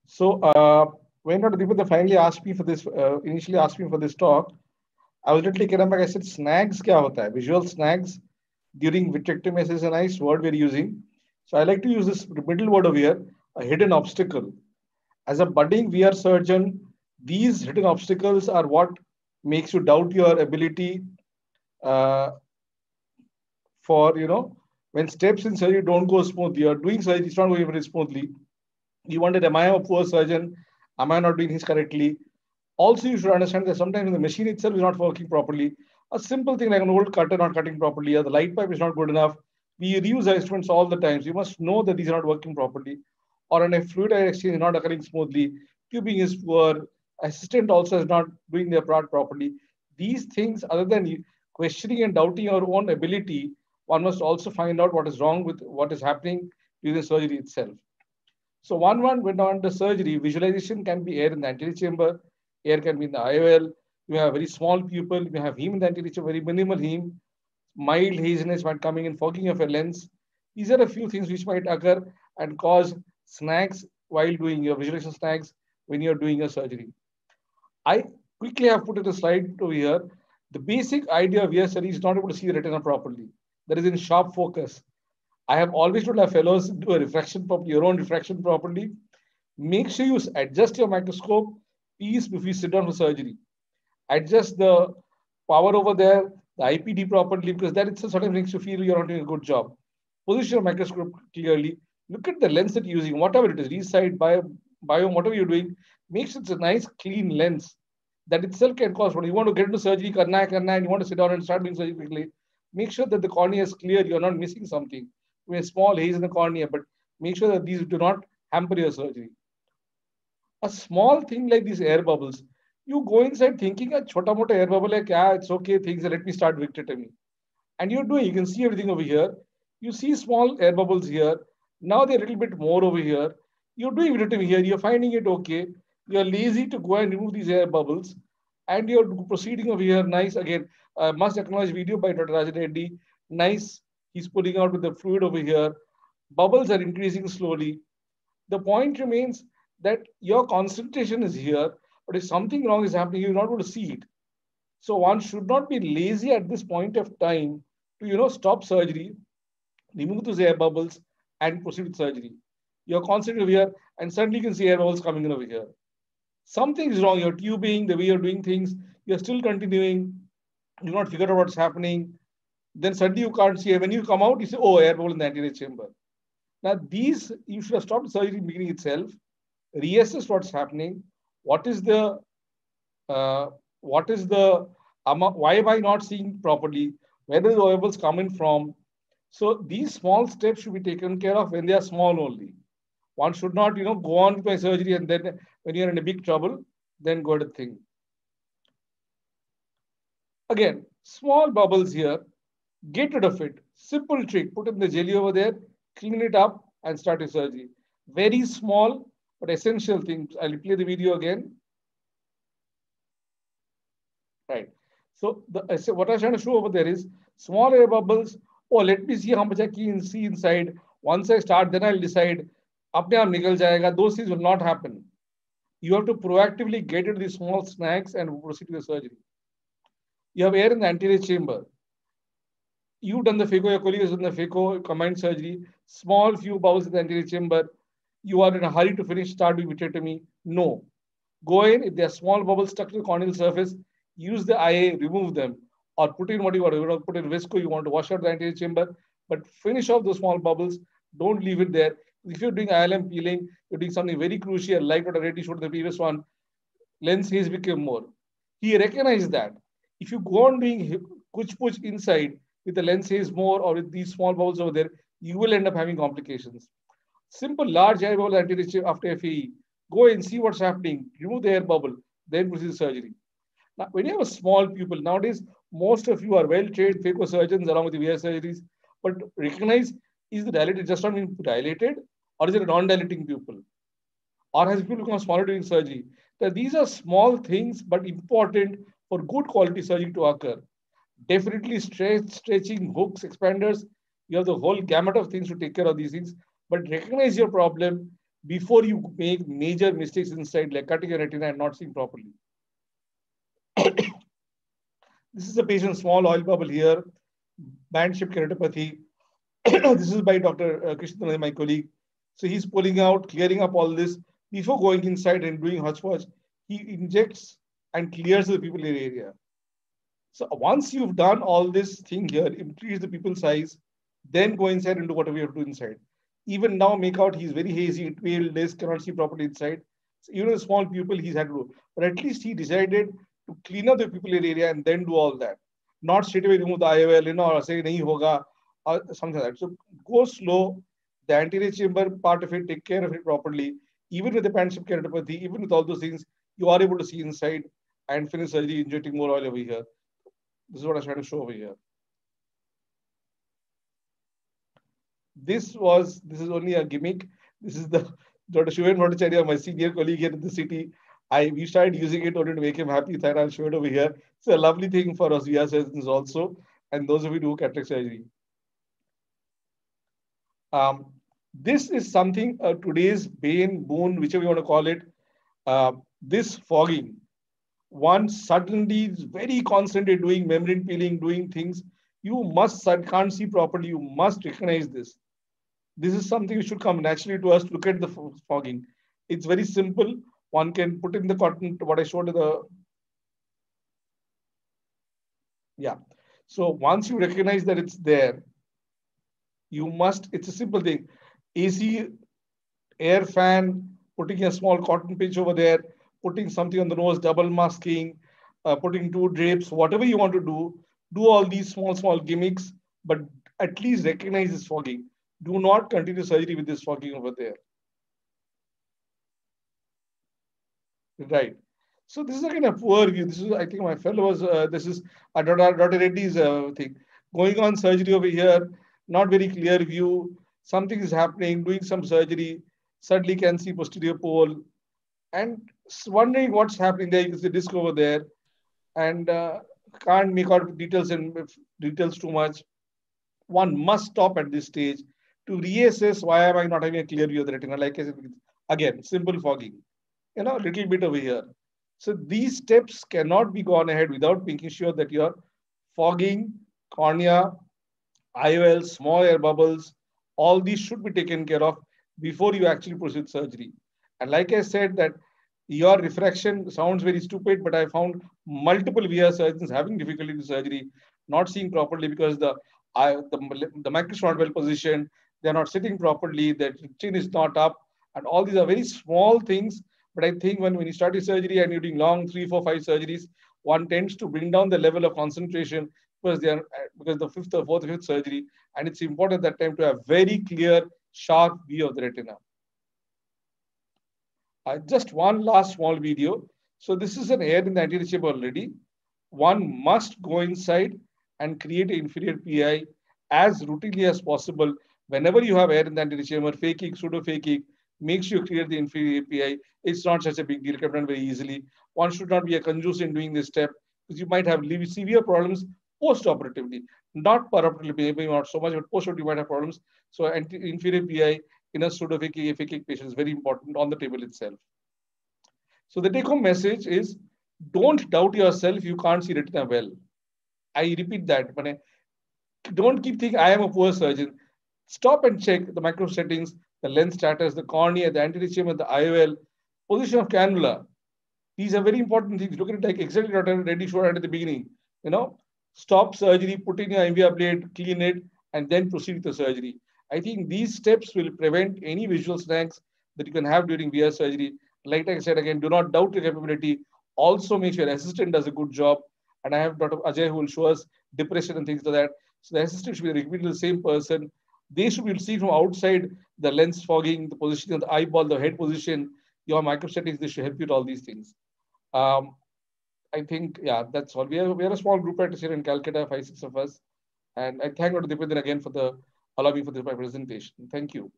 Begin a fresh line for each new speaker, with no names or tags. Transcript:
So when Dr. Deepak finally asked me for this, initially asked me for this talk, I was literally taken aback. I said, snags kya hota hai? Visual snags during vitrectomy is a nice word we're using. So I like to use this middle word over here, a hidden obstacle. As a budding VR surgeon, these hidden obstacles are what makes you doubt your ability uh, for, when steps in surgery don't go smoothly. You're doing surgery, it's not going very smoothly. You wonder, am I a poor surgeon? Am I not doing things correctly? Also, you should understand that sometimes the machine itself is not working properly. A simple thing like an old cutter not cutting properly, or the light pipe is not good enough. We reuse our instruments all the time. So you must know that these are not working properly. Or when a fluid exchange is not occurring smoothly, tubing is poor, assistant also is not doing their part properly. These things, other than questioning and doubting your own ability, one must also find out what is wrong with what is happening during the surgery itself. So one when on the surgery, visualization can be air in the anterior chamber, air can be in the IOL. You have very small pupil, you have heme in the anterior chamber, very minimal heme, mild haziness might coming in, fogging of a lens. These are a few things which might occur and cause snags while doing your visualization snags when you're doing your surgery. I quickly have put in a slide over here. The basic idea of VR study is not able to see the retina properly. That is in sharp focus. I have always told our fellows do a refraction properly, your own refraction properly. Make sure you adjust your microscope piece before you sit down for surgery. Adjust the power over there, the IPD properly, because that itself sometimes makes you feel you're not doing a good job. Position your microscope clearly. Look at the lens that you're using, whatever it is, reside, bio, whatever you're doing. Make sure it's a nice, clean lens. That itself can cause when you want to get into surgery, and you want to sit down and start doing surgery quickly. Make sure that the cornea is clear, you're not missing something. We have small haze in the cornea, but make sure that these do not hamper your surgery. A small thing like these air bubbles, you go inside thinking a chota mota air bubble hai kya, it's okay, things, let me start vitrectomy. And you're doing, you can see everything over here. You see small air bubbles here. Now they're a little bit more over here. You're doing vitrectomy here, you're finding it okay. You're lazy to go and remove these air bubbles. And you're proceeding over here, nice again. Must acknowledge video by Dr. Rajan Reddy. Nice. He's putting out with the fluid over here. Bubbles are increasing slowly. The point remains that your concentration is here, but if something wrong is happening, you're not going to see it. So one should not be lazy at this point of time to stop surgery, remove those air bubbles, and proceed with surgery. You're concentrating over here, and suddenly you can see air bubbles coming in over here. Something is wrong. You're tubing, the way you're doing things, you're still continuing. You've not figured out what's happening. Then suddenly you can't see. When you come out, you say, "Oh, air bubble in the anterior chamber." Now, these you should have stopped surgery in the beginning itself, reassess what's happening, what is the uh, why am I not seeing properly, where the variables coming from. So these small steps should be taken care of when they are small only. One should not, go on with my surgery and then when you're in a big trouble, then go to think. Again, small bubbles here, get rid of it. Simple trick, put in the jelly over there, clean it up and start your surgery. Very small but essential things. I'll play the video again. Right. So what I was trying to show over there is small air bubbles. Oh, let me see how much I can see inside. Once I start, then I'll decide. अपने आप निकल जाएगा. Those things will not happen. You have to proactively get into these small snacks and proceed to the surgery. You have air in the anterior chamber. You've done the phaco, your colleague has done the phaco, combined surgery, small few bowels in the anterior chamber. You are in a hurry to finish, start doing vitrectomy. No. Go in, if there are small bubbles stuck to the corneal surface, use the IA, remove them, or put in what you want. You want to put in visco, you want to wash out the anterior chamber, but finish off those small bubbles. Don't leave it there. If you're doing ILM peeling, you're doing something very crucial, like what I already showed in the previous one, lens haze became more. He recognized that. If you go on doing kuch puch inside with the lens haze more or with these small bubbles over there, you will end up having complications. Simple large air bubble anterior after FAE. Go and see what's happening. Remove the air bubble, then proceed surgery. Now, when you have a small pupil, nowadays, most of you are well-trained phaco surgeons along with the VR surgeries, but recognize, is the dilated just not being dilated or is it a non-dilating pupil? Or has pupil become smaller during surgery? Now, these are small things, but important for good quality surgery to occur. Definitely stretching, hooks, expanders. You have the whole gamut of things to take care of these things, but recognize your problem, before you make major mistakes inside, like cutting your retina and not seeing properly. This is a patient, small oil bubble here, band-shaped keratopathy. This is by Dr. Krishnan, my colleague. So he's pulling out, clearing up all this. Before going inside and doing hodgepodge, he injects and clears the pupillary area. So once you've done all this thing here, increase the pupil size, then go inside and do whatever you have to do inside. Even now, make out he's very hazy, pale, this cannot see properly inside. So even a small pupil he's had to do. But at least he decided to clean up the pupillary area and then do all that. Not straight away remove the IOL, or say nahi hoga, or something like that. So go slow. The anterior chamber part of it, take care of it properly. Even with the band-shaped keratopathy, even with all those things, you are able to see inside and finish surgery injecting more oil over here. This is what I'm trying to show over here. This is only a gimmick. This is the Dr. Shubhen Bhattacharya, my senior colleague here in the city. We started using it only to make him happy. That I'll show it over here. It's a lovely thing for us VR surgeons also, and those of you who do cataract surgery. This is something today's bane, boon, whichever you want to call it. This fogging. One suddenly is very concentrated doing membrane peeling, doing things. You can't see properly. You must recognize this. This is something which should come naturally to us. Look at the fogging. It's very simple. One can put in the cotton, what I showed in the, yeah. So once you recognize that it's there, you must, it's a simple thing. AC, air fan, putting a small cotton pinch over there, putting something on the nose, double masking, putting two drapes, whatever you want to do all these small gimmicks, but at least recognize this fogging. Do not continue surgery with this fogging over there. Right. So this is again a poor view. This is, I think my fellow was, this is Dr. Reddy's thing. Going on surgery over here, not very clear view. Something is happening, doing some surgery, suddenly can see posterior pole, and wondering what's happening there. You can see disc over there, and can't make out details and details too much. One must stop at this stage to reassess why am I not having a clear view of the retina. Like I said, again, simple fogging, a little bit over here. So these steps cannot be gone ahead without making sure that you're fogging, cornea, IOL, small air bubbles, all these should be taken care of before you actually proceed surgery. And like I said, that your refraction sounds very stupid, but I found multiple VR surgeons having difficulty with surgery, not seeing properly because the micro is not well positioned, they're not sitting properly, their chin is not up, and all these are very small things. But I think when you start your surgery and you're doing long 3, 4, 5 surgeries, one tends to bring down the level of concentration because the fifth or fourth or fifth surgery, and it's important at that time to have very clear, sharp view of the retina. Just one last small video. So this is an air in the anterior chamber already. One must go inside and create an inferior PI as routinely as possible. Whenever you have air in the anterior chamber, phakic, pseudo-phakic, make sure you clear the inferior PI. It's not such a big deal, it can be done very easily. One should not be a conjuice in doing this step because you might have severe problems post-operatively. Not per-operatively, maybe not so much, but post-operatively you might have problems. So inferior PI in a pseudo-phakic patient is very important on the table itself. So the take-home message is, don't doubt yourself, you can't see retina well. I repeat that, but don't keep thinking, I am a poor surgeon. Stop and check the micro settings, the lens status, the cornea, the anterior chamber, the IOL, position of cannula. These are very important things. Look at it like exactly what I already showed at the beginning. Stop surgery, put in your IVR blade, clean it, and then proceed with the surgery. I think these steps will prevent any visual snags that you can have during VR surgery. Like I said again, do not doubt your capability. Also make sure your assistant does a good job. And I have Dr. Ajay who will show us depression and things like that. So the assistant should be repeatedly the same person. They should be see from outside the lens fogging, the positioning of the eyeball, the head position, your micro settings. They should help you with all these things. I think, yeah, that's all. We are a small group practice here in Calcutta, 5, 6 of us. And I thank Dr. Dipendra again for allowing me for this presentation. Thank you.